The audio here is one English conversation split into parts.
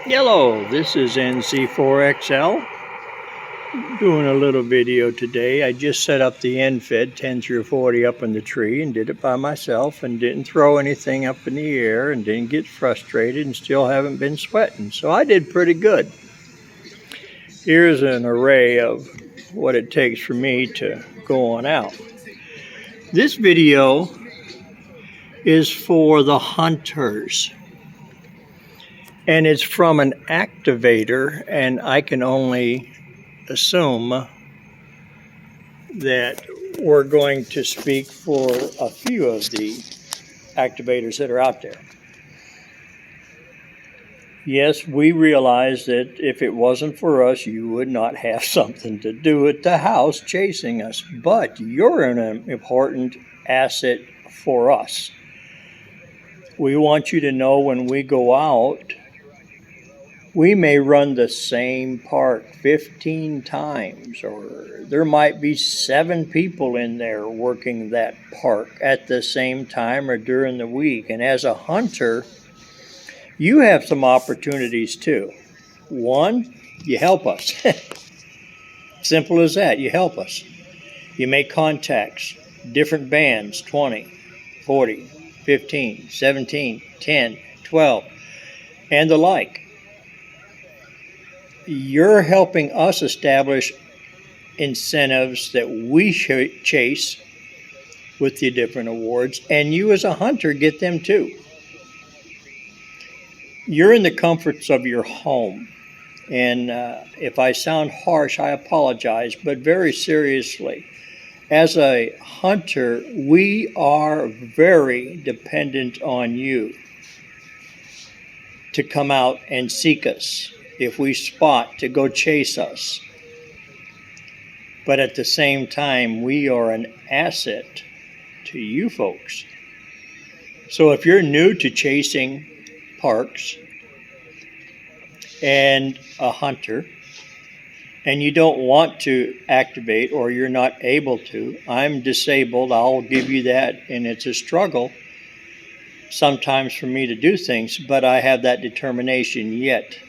Hello, this is NC4XL doing a little video today. I just set up the end fed 10 through 40 up in the tree and did it by myself and didn't throw anything up in the air and didn't get frustrated and still haven't been sweating. So I did pretty good. Here's an array of what it takes for me to go on out. This video is for the hunters. And it's from an activator, and I can only assume that we're going to speak for a few of the activators that are out there. Yes, we realize that if it wasn't for us, you would not have something to do at the house chasing us, but you're an important asset for us. We want you to know when we go out, we may run the same park 15 times, or there might be 7 people in there working that park at the same time or during the week. And as a hunter, you have some opportunities too. One, you help us. Simple as that, you help us. You make contacts, different bands, 20, 40, 15, 17, 10, 12, and the like. You're helping us establish incentives that we chase with the different awards, and you as a hunter get them too. You're in the comforts of your home, and if I sound harsh, I apologize, but very seriously, as a hunter, we are very dependent on you to come out and seek us. If we spot, to go chase us. But at the same time, we are an asset to you folks. So if you're new to chasing parks and a hunter, and you don't want to activate or you're not able to, I'm disabled, I'll give you that, and it's a struggle sometimes for me to do things, but I have that determination yet.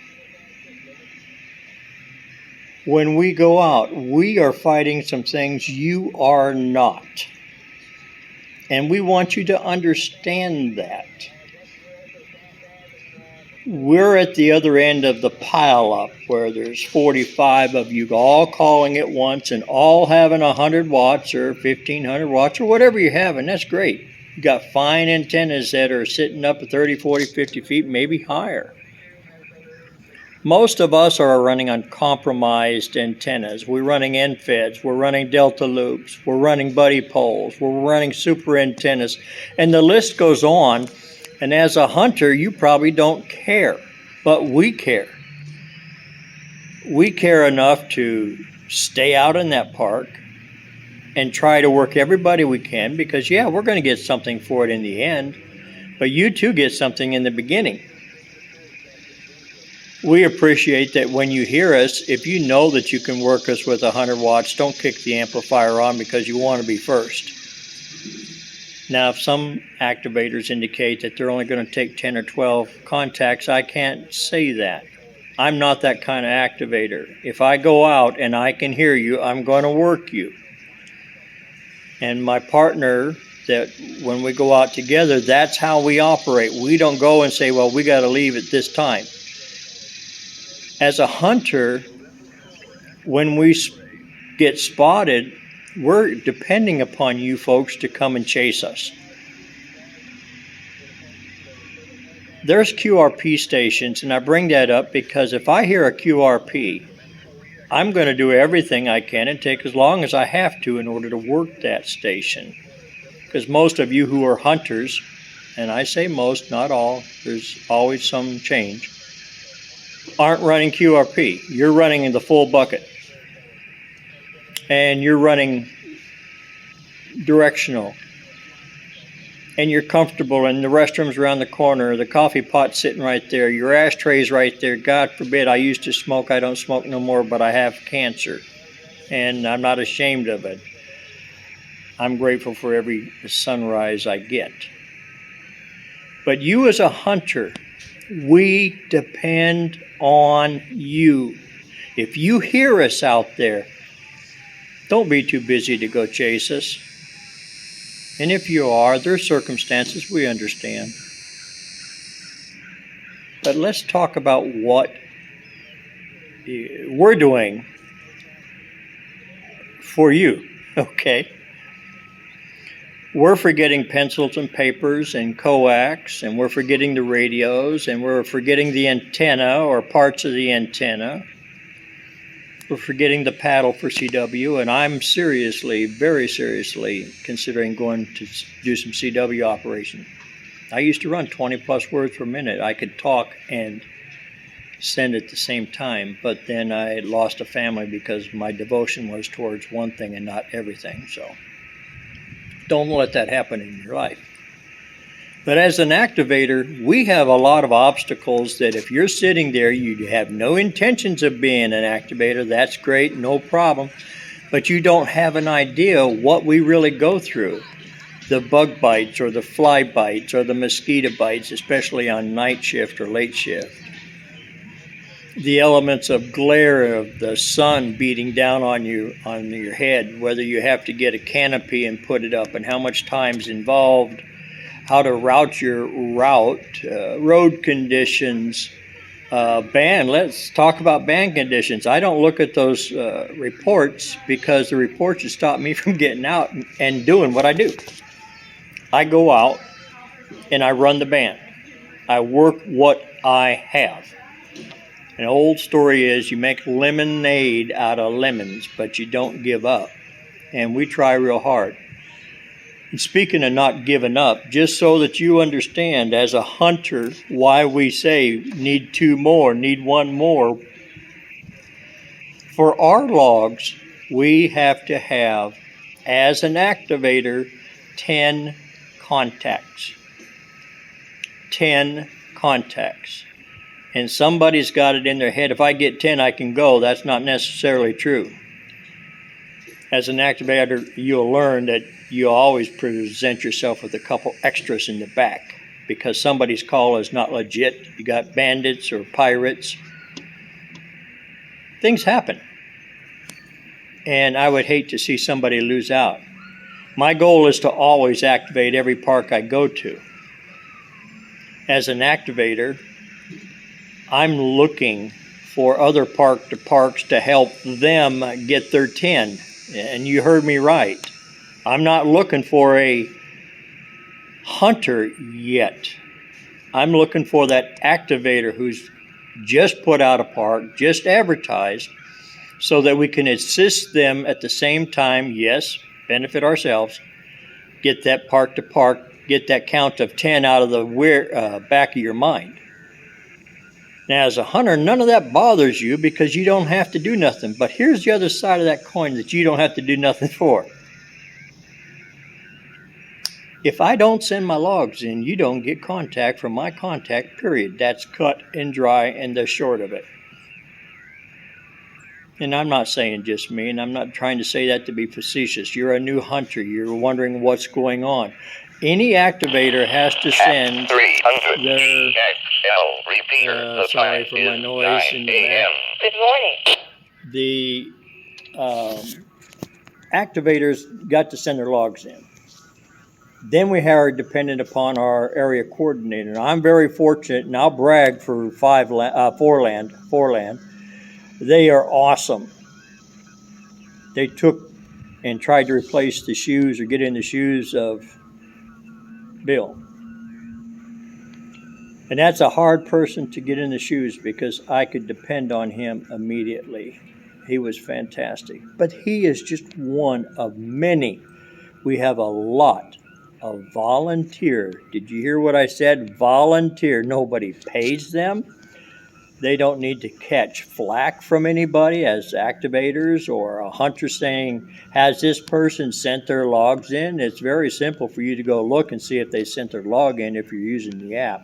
When we go out, we are fighting some things you are not. And we want you to understand that. We're at the other end of the pile-up where there's 45 of you all calling at once and all having 100 watts or 1,500 watts or whatever you have, and that's great. You got fine antennas that are sitting up at 30, 40, 50 feet, maybe higher. Most of us are running on compromised antennas. We're running end feds, we're running delta loops, we're running buddy poles, we're running super antennas, and the list goes on. And as a hunter, you probably don't care, but we care. We care enough to stay out in that park and try to work everybody we can, because yeah, we're going to get something for it in the end, but you too get something in the beginning. We appreciate that when you hear us, if you know that you can work us with 100 watts, don't kick the amplifier on because you want to be first. Now, if some activators indicate that they're only going to take 10 or 12 contacts, I can't say that. I'm not that kind of activator. If I go out and I can hear you, I'm going to work you. And my partner, that when we go out together, that's how we operate. We don't go and say, well, we got to leave at this time. As a hunter, when we get spotted, we're depending upon you folks to come and chase us. There's QRP stations, and I bring that up because if I hear a QRP, I'm going to do everything I can and take as long as I have to in order to work that station. Because most of you who are hunters, and I say most, not all, there's always some change, aren't running QRP. You're running in the full bucket. And you're running directional. And you're comfortable, and the restroom's around the corner, the coffee pot's sitting right there, your ashtray's right there. God forbid, I used to smoke, I don't smoke no more, but I have cancer. And I'm not ashamed of it. I'm grateful for every sunrise I get. But you as a hunter, We depend on you. If you hear us out there, don't be too busy to go chase us. And if you are, there's circumstances, we understand. But let's talk about what we're doing for you, okay? We're forgetting pencils and papers and coax, and we're forgetting the radios, and we're forgetting the antenna or parts of the antenna. We're forgetting the paddle for CW, and I'm seriously, very seriously considering going to do some CW operation. I used to run 20 plus words per minute. I could talk and send at the same time, but then I lost a family because my devotion was towards one thing and not everything. So don't let that happen in your life. But as an activator, we have a lot of obstacles that if you're sitting there, you have no intentions of being an activator, that's great, no problem. But you don't have an idea what we really go through. The bug bites or the fly bites or the mosquito bites, especially on night shift or late shift. The elements of glare of the sun beating down on you, on your head, whether you have to get a canopy and put it up and how much time's involved, how to route your route, road conditions, band. Let's talk about band conditions. I don't look at those reports because the reports just stop me from getting out and doing what I do. I go out and I run the band. I work what I have. An old story is you make lemonade out of lemons, but you don't give up. And we try real hard. And speaking of not giving up, just so that you understand as a hunter why we say need 2 more, need 1 more. For our logs, we have to have, as an activator, 10 contacts. 10 contacts. And somebody's got it in their head, if I get 10, I can go. That's not necessarily true. As an activator, you'll learn that you always present yourself with a couple extras in the back because somebody's call is not legit. You got bandits or pirates. Things happen. And I would hate to see somebody lose out. My goal is to always activate every park I go to. As an activator, I'm looking for other parks to help them get their 10. And you heard me right. I'm not looking for a hunter yet. I'm looking for that activator who's just put out a park, just advertised, so that we can assist them at the same time, yes, benefit ourselves, get that park to park, get that count of 10 out of the back of your mind. Now, as a hunter, none of that bothers you because you don't have to do nothing. But here's the other side of that coin that you don't have to do nothing for. If I don't send my logs in, you don't get contact from my contact, period. That's cut and dry and the short of it. And I'm not saying just me, and I'm not trying to say that to be facetious. You're a new hunter. You're wondering what's going on. Any activator has to send their... sorry for my noise in the back. Good morning. The activators got to send their logs in. Then we are dependent upon our area coordinator. And I'm very fortunate, and I'll brag for Foreland. They are awesome. They took and tried to replace the shoes or get in the shoes of Bill. And that's a hard person to get in the shoes because I could depend on him immediately. He was fantastic. But he is just one of many. We have a lot of volunteer. Did you hear what I said? Volunteer. Nobody pays them. They don't need to catch flack from anybody as activators or a hunter saying, has this person sent their logs in? It's very simple for you to go look and see if they sent their log in if you're using the app.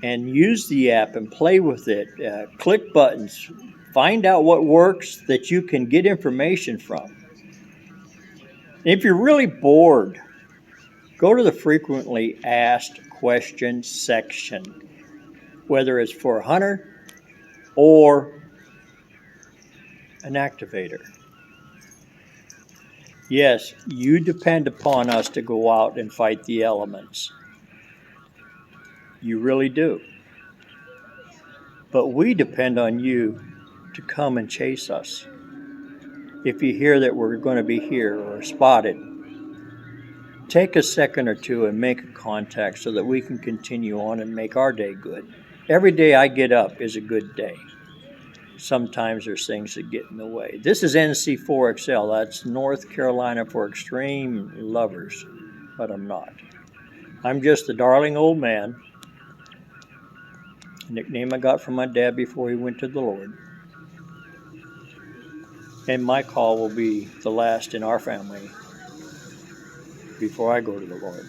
And use the app and play with it. Click buttons. Find out what works that you can get information from. If you're really bored, go to the frequently asked question section, whether it's for a hunter or an activator. Yes, you depend upon us to go out and fight the elements. You really do. But we depend on you to come and chase us. If you hear that we're going to be here or spotted, take a second or two and make a contact so that we can continue on and make our day good. Every day I get up is a good day. Sometimes there's things that get in the way. This is NC4XL. That's North Carolina for extreme lovers, but I'm not. I'm just a darling old man, a nickname I got from my dad before he went to the Lord. And my call will be the last in our family before I go to the Lord.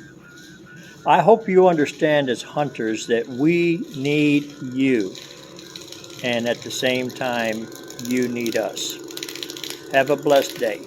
I hope you understand as hunters that we need you, and at the same time, you need us. Have a blessed day.